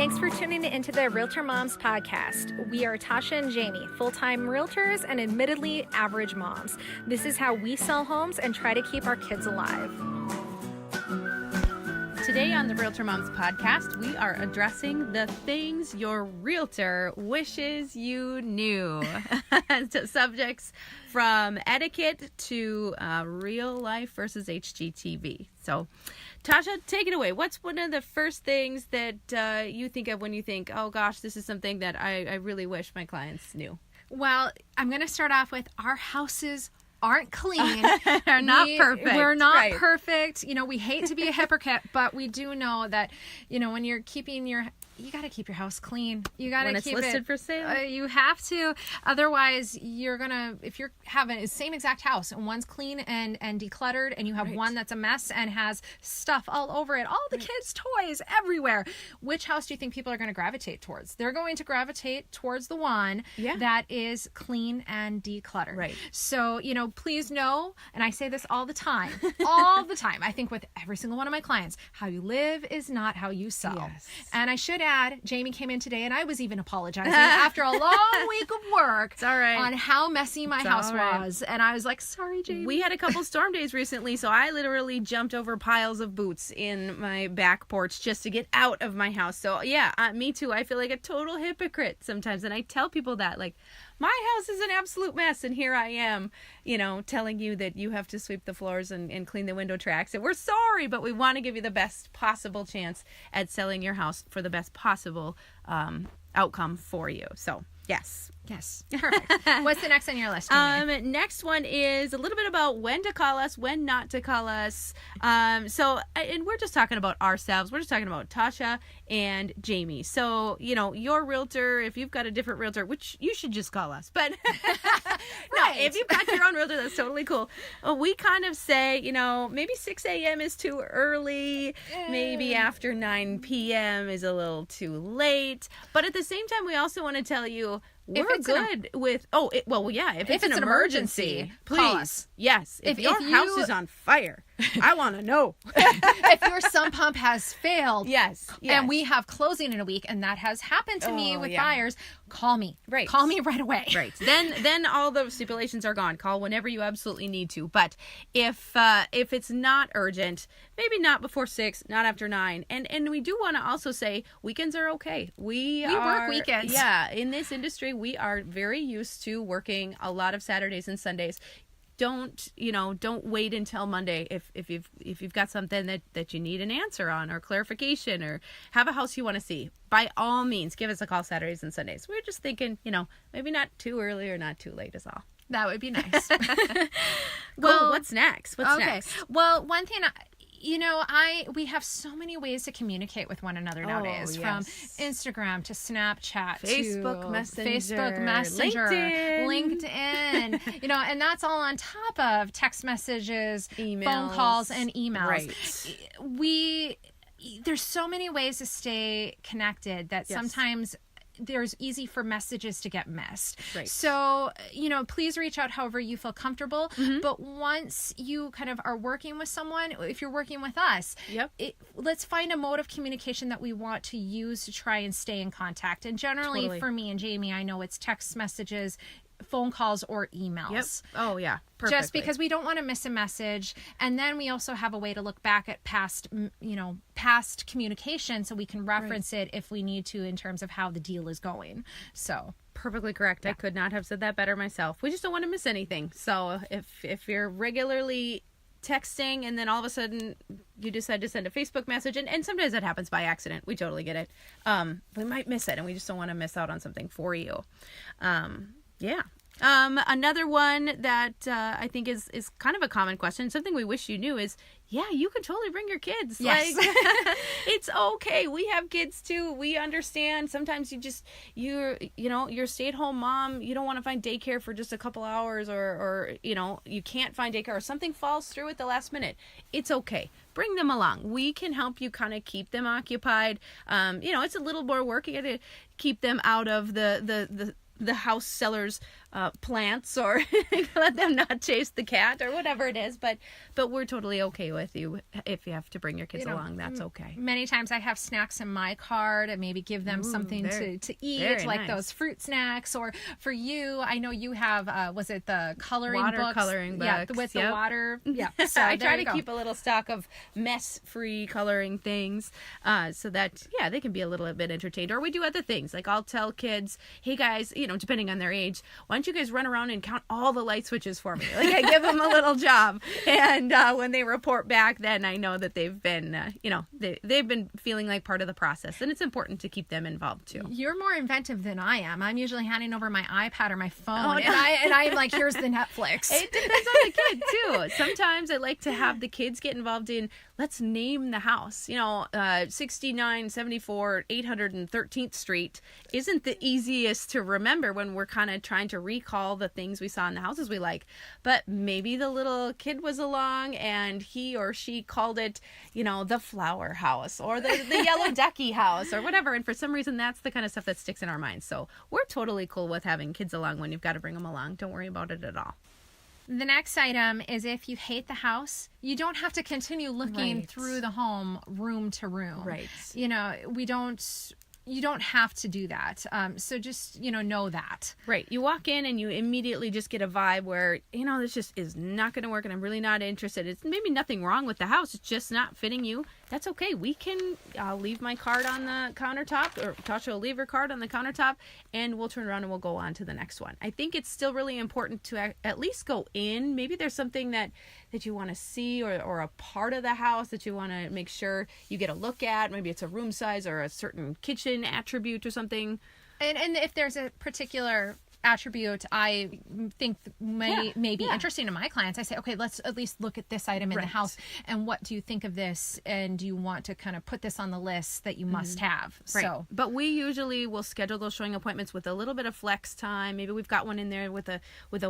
Thanks for tuning into the Realtor Moms podcast. We are Tasha and Jamie, full-time realtors and admittedly average moms. This is how we sell homes and try to keep our kids alive. Today on the Realtor Moms podcast, we are addressing the things your realtor wishes you knew. So subjects from etiquette to real life versus HGTV. So, Tasha, take it away. What's one of the first things that you think of when you think, oh gosh, this is something that I really wish my clients knew? Well, I'm going to start off with our houses aren't clean. They're not perfect. We're not perfect. You know, we hate to be a hypocrite, but we do know that, you know, when you're keeping you got to keep your house clean. You got to keep it. When it's listed for sale? You have to. Otherwise, if you're having the same exact house and one's clean and decluttered and you have one that's a mess and has stuff all over it, all the kids' toys everywhere, which house do you think people are going to gravitate towards? They're going to gravitate towards the one that is clean and decluttered. Right. So, you know, please know, and I say this all the time, I think with every single one of my clients, how you live is not how you sell. Yes. And I should add, Jamie came in today and I was even apologizing after a long week of work it's all right. on how messy my house was. And I was like, sorry, Jamie. We had a couple storm days recently, so I literally jumped over piles of boots in my back porch just to get out of my house. So yeah, me too. I feel like a total hypocrite sometimes. And I tell people that, like, my house is an absolute mess, and here I am, you know, telling you that you have to sweep the floors and clean the window tracks. And we're sorry, but we want to give you the best possible chance at selling your house for the best possible outcome for you. So, yes. Perfect. What's the next on your list, Jamie? Next one is a little bit about when to call us, when not to call us. And we're just talking about ourselves. We're just talking about Tasha and Jamie. So, you know, your realtor, if you've got a different realtor, which you should just call us, but no, if you've got your own realtor, that's totally cool. We kind of say, you know, maybe 6 a.m. is too early. Maybe after 9 p.m. is a little too late. But at the same time, we also want to tell you, we're good with, if it's an emergency, please. Call us. Yes. If your house is on fire, I want to know. If your sump pump has failed. Yes. And we have closing in a week, and that has happened to me with buyers, call me. Right. Call me right away. Right. Then all the stipulations are gone. Call whenever you absolutely need to. But if it's not urgent, maybe not before 6, not after 9. And we do want to also say weekends are okay. We work weekends. Yeah. In this industry, we are very used to working a lot of Saturdays and Sundays. Don't wait until Monday if you've got something that you need an answer on or clarification or have a house you want to see. By all means, give us a call Saturdays and Sundays. We're just thinking, you know, maybe not too early or not too late is all. That would be nice. Well, what's next? What's next? Well, one thing, we have so many ways to communicate with one another nowadays, from Instagram to Snapchat Facebook to Messenger, LinkedIn, you know, and that's all on top of text messages, emails, phone calls, and emails. Right. There's so many ways to stay connected that sometimes there's easy for messages to get missed. Right. So, you know, please reach out however you feel comfortable. Mm-hmm. But once you kind of are working with someone, if you're working with us, let's find a mode of communication that we want to use to try and stay in contact. And generally for me and Jamie, I know it's text messages, phone calls, or emails. Yep. Oh, yeah. Perfectly. Just because we don't want to miss a message. And then we also have a way to look back at past communication so we can reference it if we need to in terms of how the deal is going. So perfectly correct. Yeah. I could not have said that better myself. We just don't want to miss anything. So if you're regularly texting and then all of a sudden you decide to send a Facebook message, and sometimes that happens by accident. We totally get it. We might miss it, and we just don't want to miss out on something for you. Another one that I think is kind of a common question, something we wish you knew is, you can totally bring your kids. Yes. Like, it's okay. We have kids too. We understand. Sometimes you're stay-at-home mom. You don't want to find daycare for just a couple hours or you can't find daycare or something falls through at the last minute. It's okay. Bring them along. We can help you kind of keep them occupied. It's a little more work. You got to keep them out of the house seller's plants or let them not chase the cat or whatever it is. But we're totally okay with you if you have to bring your kids along. That's okay. Many times I have snacks in my car to maybe give them something to eat, like those fruit snacks. Or for you, I know you have, was it the coloring books? Watercoloring books. Yeah, with the water. Yeah. So I try to keep a little stock of mess-free coloring things so that, they can be a little bit entertained. Or we do other things. Like I'll tell kids, hey guys, depending on their age, why don't you guys run around and count all the light switches for me? Like I give them a little job. And when they report back, then I know that they've been, they've been feeling like part of the process. And it's important to keep them involved too. You're more inventive than I am. I'm usually handing over my iPad or my phone. And I'm like, here's the Netflix. It depends on the kid too. Sometimes I like to have the kids get involved in, let's name the house. 6974 813th Street isn't the easiest to remember when we're kind of trying to recall the things we saw in the houses we like. But maybe the little kid was along and he or she called it, the flower house or the yellow ducky house or whatever. And for some reason, that's the kind of stuff that sticks in our minds. So we're totally cool with having kids along when you've got to bring them along. Don't worry about it at all. The next item is if you hate the house, you don't have to continue looking through the home room to room. Right. You don't have to do that. So just, know that. Right. You walk in and you immediately just get a vibe where, this just is not going to work and I'm really not interested. It's maybe nothing wrong with the house. It's just not fitting you. That's okay. I'll leave my card on the countertop, or Tasha will leave her card on the countertop, and we'll turn around and we'll go on to the next one. I think it's still really important to at least go in. Maybe there's something that you want to see or a part of the house that you want to make sure you get a look at. Maybe it's a room size or a certain kitchen attribute or something. And if there's a particular attribute I think may be interesting to my clients, I say, okay, let's at least look at this item in the house, and what do you think of this, and do you want to kind of put this on the list that you must have? Right. So, but we usually will schedule those showing appointments with a little bit of flex time. Maybe we've got one in there with a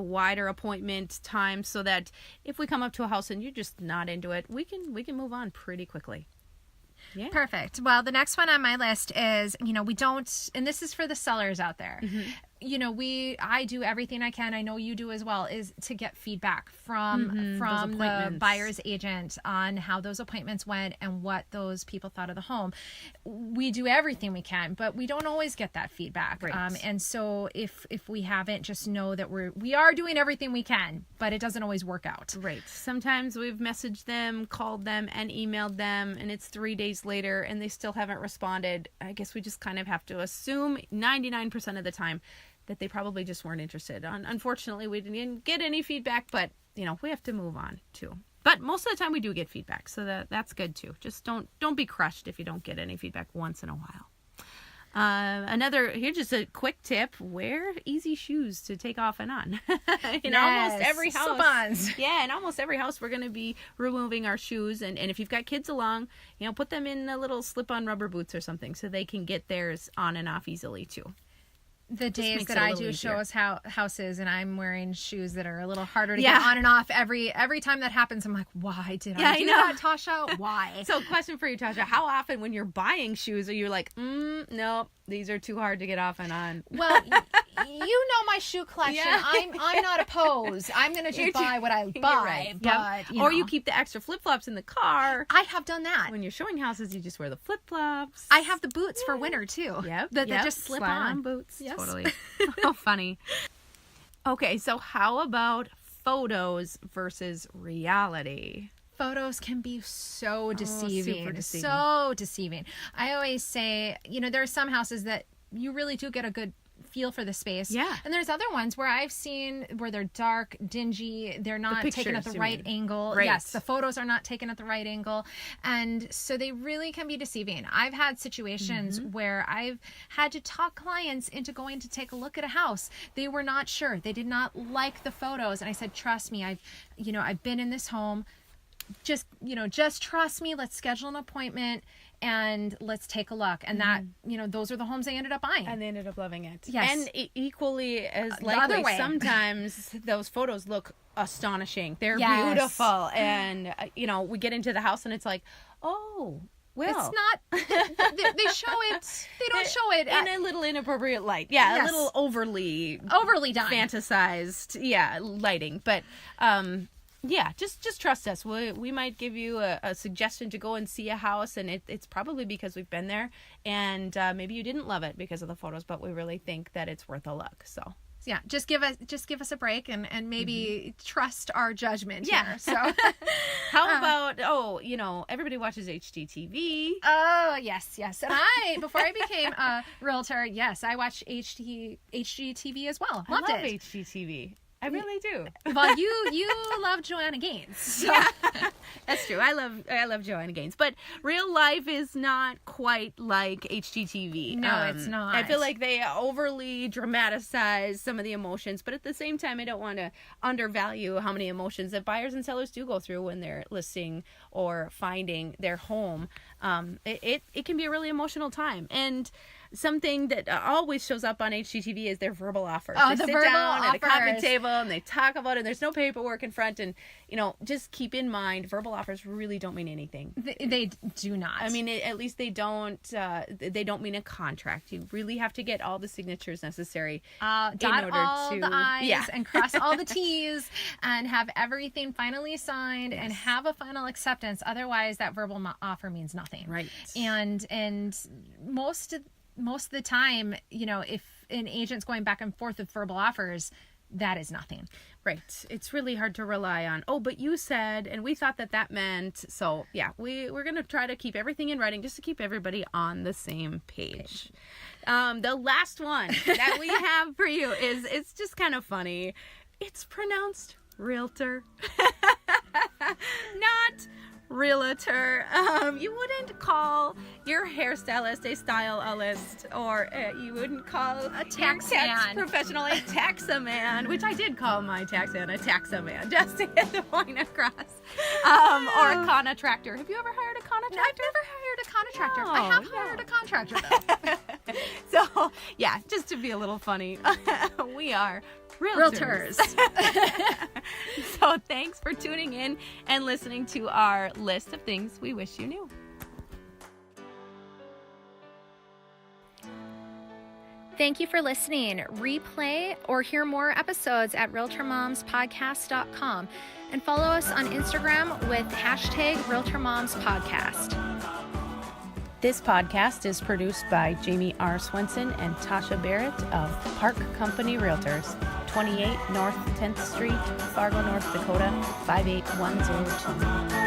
wider appointment time, so that if we come up to a house and you're just not into it, we can move on pretty quickly. Yeah. Perfect. Well, the next one on my list is, we don't, and this is for the sellers out there. I do everything I can, I know you do as well, is to get feedback from the buyer's agent on how those appointments went and what those people thought of the home. We do everything we can, but we don't always get that feedback. Right. And so if we haven't, just know that we are doing everything we can, but it doesn't always work out. Right. Sometimes we've messaged them, called them, and emailed them, and it's 3 days later and they still haven't responded. I guess we just kind of have to assume 99% of the time that they probably just weren't interested. Unfortunately, we didn't get any feedback, but we have to move on too. But most of the time we do get feedback, so that's good too. Just don't be crushed if you don't get any feedback once in a while. Here's just a quick tip: wear easy shoes to take off and on. Almost every house. Slip-ons. Yeah, in almost every house we're going to be removing our shoes, and if you've got kids along, put them in the little slip-on rubber boots or something so they can get theirs on and off easily too. The days that I do shows houses and I'm wearing shoes that are a little harder to get on and off, every time that happens, I'm like, why did I do that, Tasha? Why? So question for you, Tasha. How often when you're buying shoes are you like, no, these are too hard to get off and on? Well, you know my shoe collection. Yeah. I'm not opposed. I'm going to just buy what I buy. Right. But, or you keep the extra flip-flops in the car. I have done that. When you're showing houses, you just wear the flip-flops. I have the boots for winter, too. Yep. That just slip on. Boots. Yes. Totally. How funny. Okay, so how about photos versus reality? Photos can be so deceiving. Super deceiving. So deceiving. I always say, there are some houses that you really do get a good feel for the space. Yeah. And there's other ones where I've seen where they're dark, dingy, they're not taken at the right angle. Right. Yes, the photos are not taken at the right angle. And so they really can be deceiving. I've had situations where I've had to talk clients into going to take a look at a house. They were not sure. They did not like the photos. And I said, trust me, I've been in this home. Just trust me. Let's schedule an appointment and let's take a look. And that, those are the homes they ended up buying. And they ended up loving it. Yes. And equally as likely, sometimes those photos look astonishing. They're beautiful. And, we get into the house and it's like, oh, Well, it's not. They show it. They don't show it in a little inappropriate light. Yeah, yes. A little overly done, fantasized. Yeah, lighting. But yeah, just trust us. We might give you a suggestion to go and see a house, and it's probably because we've been there, and maybe you didn't love it because of the photos, but we really think that it's worth a look. So. Yeah, just give us a break and maybe trust our judgment here. So how about everybody watches HGTV. Oh, yes. And before I became a realtor, yes, I watched HGTV as well. Loved I love it. HGTV. I really do. Well, you love Joanna Gaines. So. Yeah, that's true. I love Joanna Gaines, but real life is not quite like HGTV. No, it's not. I feel like they overly dramatize some of the emotions, but at the same time, I don't want to undervalue how many emotions that buyers and sellers do go through when they're listing or finding their home. It can be a really emotional time, and something that always shows up on HGTV is their verbal offers. Oh, they the sit verbal down offers. At a coffee table and they talk about it. There's no paperwork in front, and just keep in mind, verbal offers really don't mean anything. They do not. I mean, at least they don't mean a contract. You really have to get all the signatures necessary dot all the I's and cross all the T's and have everything finally signed and have a final acceptance. Otherwise, that verbal offer means nothing. Right. And most of the time, if an agent's going back and forth with verbal offers, that is nothing. Right. It's really hard to rely on. Oh, but you said, and we thought that meant. So yeah, we're going to try to keep everything in writing just to keep everybody on the same page. The last one that we have for you it's just kind of funny. It's pronounced realtor, not realtor. You wouldn't call your hairstylist a stylist, or you wouldn't call a tax man professional a taxaman, which I did call my tax man a taxaman just to get the point across. Or a contractor. Have you ever hired a contractor? I've never hired a contractor. Oh, I have hired a contractor though. So yeah, just to be a little funny, we are realtors. So thanks for tuning in and listening to our list of things we wish you knew. Thank you for listening. Replay or hear more episodes at RealtorMomsPodcast.com and follow us on Instagram with #RealtorMomsPodcast. This podcast is produced by Jamie R. Swenson and Tasha Barrett of Park Company Realtors, 28 North 10th Street, Fargo, North Dakota, 58102.